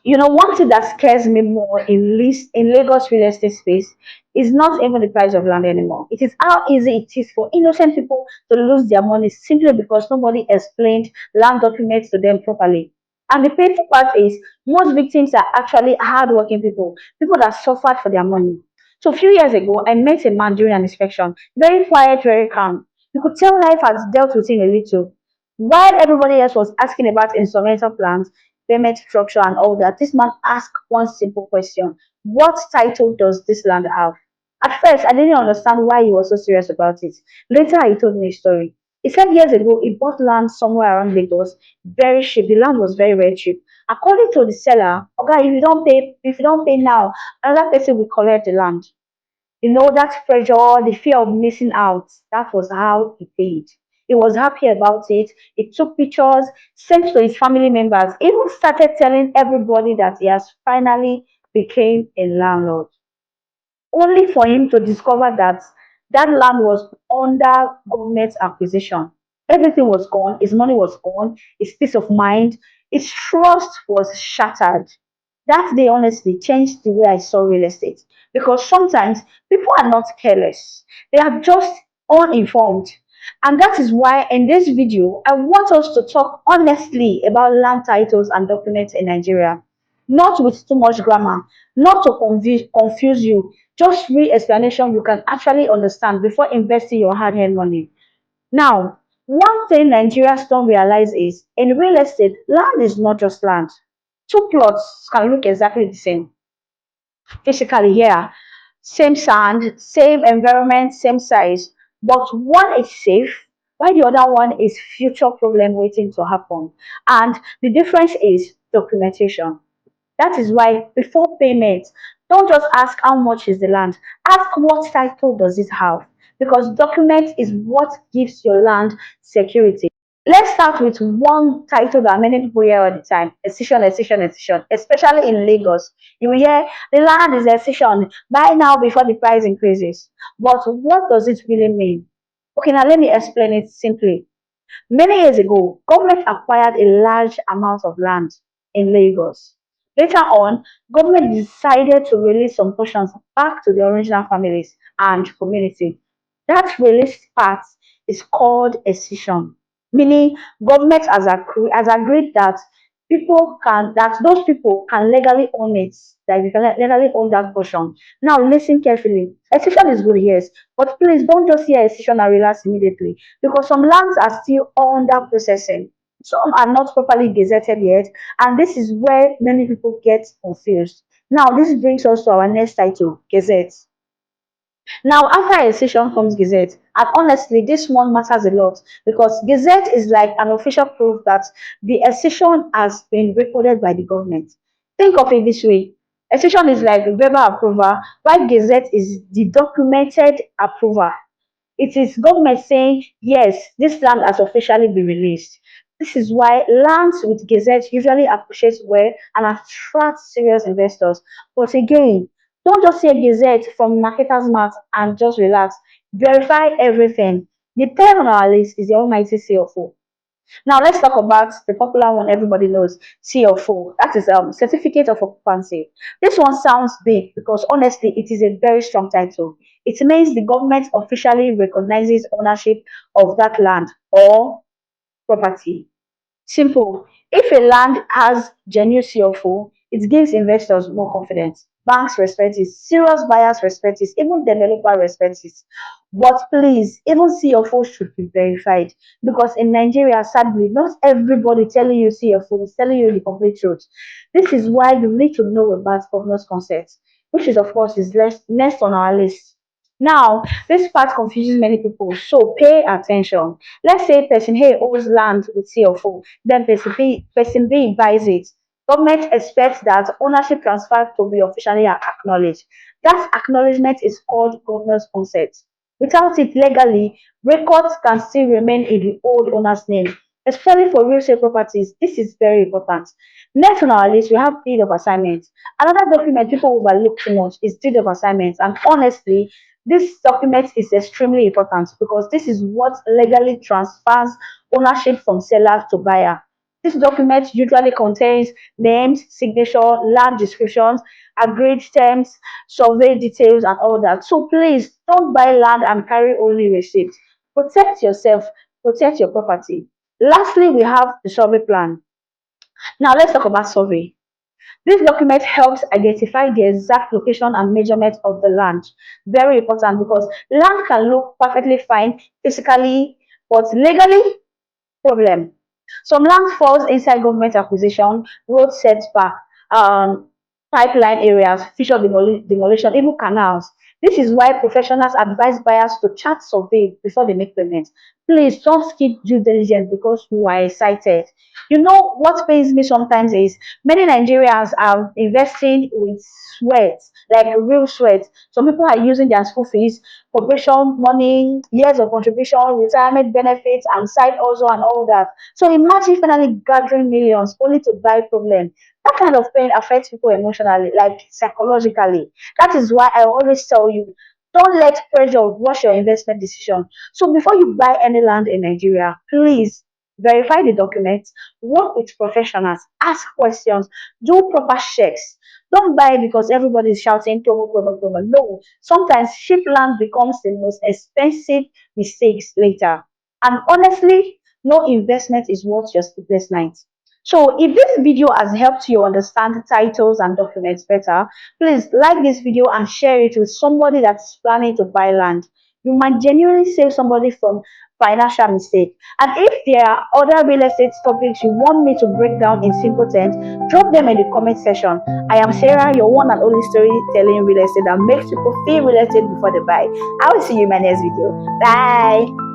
One thing that scares me more in Lagos real estate space is not even the price of land anymore. It is how easy it is for innocent people to lose their money simply because nobody explained land documents to them properly. And the painful part is most victims are actually hardworking people that suffered for their money. So a few years ago, I met a man during an inspection, very quiet, very calm. You could tell life has dealt with him a little. While everybody else was asking about instrumental plans, payment structure, and all that, this man asked one simple question: what title does this land have? At first, I didn't understand why he was so serious about it. Later, he told me a story. He said years ago he bought land somewhere around Lagos, very cheap. The land was very, very cheap. According to the seller, okay, if you don't pay now, another person will collect the land. That pressure, the fear of missing out, that was how he paid. He was happy about it. He took pictures, sent to his family members, even started telling everybody that he has finally became a landlord. Only for him to discover that that land was under government acquisition. Everything was gone, his money was gone, his peace of mind, his trust was shattered. That day honestly changed the way I saw real estate, because sometimes people are not careless, they are just uninformed. And that is why in this video, I want us to talk honestly about land titles and documents in Nigeria. Not with too much grammar, not to confuse you, just real explanation you can actually understand before investing your hard-earned money. Now, one thing Nigerians don't realize is in real estate, land is not just land. Two plots can look exactly the same physically here. Same sand, same environment, same size. But one is safe, while the other one is future problem waiting to happen. And the difference is documentation. That is why before payment, don't just ask how much is the land. Ask what title does it have? Because document is what gives your land security. Let's start with one title that many people hear all the time: excision, excision, excision, especially in Lagos. You will hear the land is excision, buy now before the price increases. But what does it really mean? Okay, now let me explain it simply. Many years ago, government acquired a large amount of land in Lagos. Later on, government decided to release some portions back to the original families and community. That released part is called excision, meaning government has agreed that those people can legally own it, that they can legally own that portion. Now listen carefully. Excision is good, yes, but please don't just hear excision and relax immediately, because some lands are still under processing. Some are not properly gazetted yet, and this is where many people get confused. Now, this brings us to our next title: Gazette. Now, after a session comes Gazette, and honestly, this one matters a lot because Gazette is like an official proof that the session has been recorded by the government. Think of it this way: a session is like the verbal approval, while Gazette is the documented approval. It is government saying, yes, this land has officially been released. This is why lands with Gazette usually appreciate well and attract serious investors. But again, don't just say Gazette from marketer's mouth and just relax. Verify everything. The third on our list is the almighty CFO. Now let's talk about the popular one everybody knows, CFO. That is Certificate of Occupancy. This one sounds big because honestly, it is a very strong title. It means the government officially recognizes ownership of that land or property. Simple. If a land has genuine CFO, it gives investors more confidence. Banks respect it, serious buyers respect it, even developer respect it. But please, even CFO should be verified, because in Nigeria, sadly, not everybody telling you CFO is telling you the complete truth. This is why you need to know about governor's consent, which is of course is next on our list. Now, this part confuses many people, so pay attention. Let's say person A owns land with CFO, then person B buys it. Government expects that ownership transfer to be officially acknowledged. That acknowledgement is called governor's consent. Without it legally, records can still remain in the old owner's name, especially for real estate properties. This is very important. Next on our list, we have deed of assignment. Another document people overlook too much is deed of assignment. And honestly, this document is extremely important because this is what legally transfers ownership from seller to buyer. This document usually contains names, signature, land descriptions, agreed terms, survey details, and all that. So please don't buy land and carry only receipts. Protect yourself, protect your property. Lastly, we have the survey plan. Now let's talk about survey. This document helps identify the exact location and measurement of the land. Very important because land can look perfectly fine physically, but legally, problem. Some land falls inside government acquisition, road setback, um, pipeline areas, future demolition, even canals. This is why professionals advise buyers to chart survey before they make payments. Please don't skip due diligence because you are excited. You know what pains me sometimes is many Nigerians are investing with sweat, like real sweat. Some people are using their school fees, corporation money, years of contribution, retirement benefits, and side hustle and all that. So imagine finally gathering millions only to buy problem. That kind of pain affects people emotionally, like psychologically. That is why I always tell you, don't let pressure rush your investment decision. So before you buy any land in Nigeria, please verify the documents, work with professionals, ask questions, do proper checks. Don't buy because everybody is shouting promo, promo, promo. No, sometimes cheap land becomes the most expensive mistakes later. And honestly, no investment is worth your sleepless nights. So if this video has helped you understand titles and documents better, please like this video and share it with somebody that's planning to buy land. You might genuinely save somebody from financial mistake. And if there are other real estate topics you want me to break down in simple terms, drop them in the comment section. I am Sarah, your one and only storytelling real estate that makes people feel real estate before they buy. I will see you in my next video. Bye.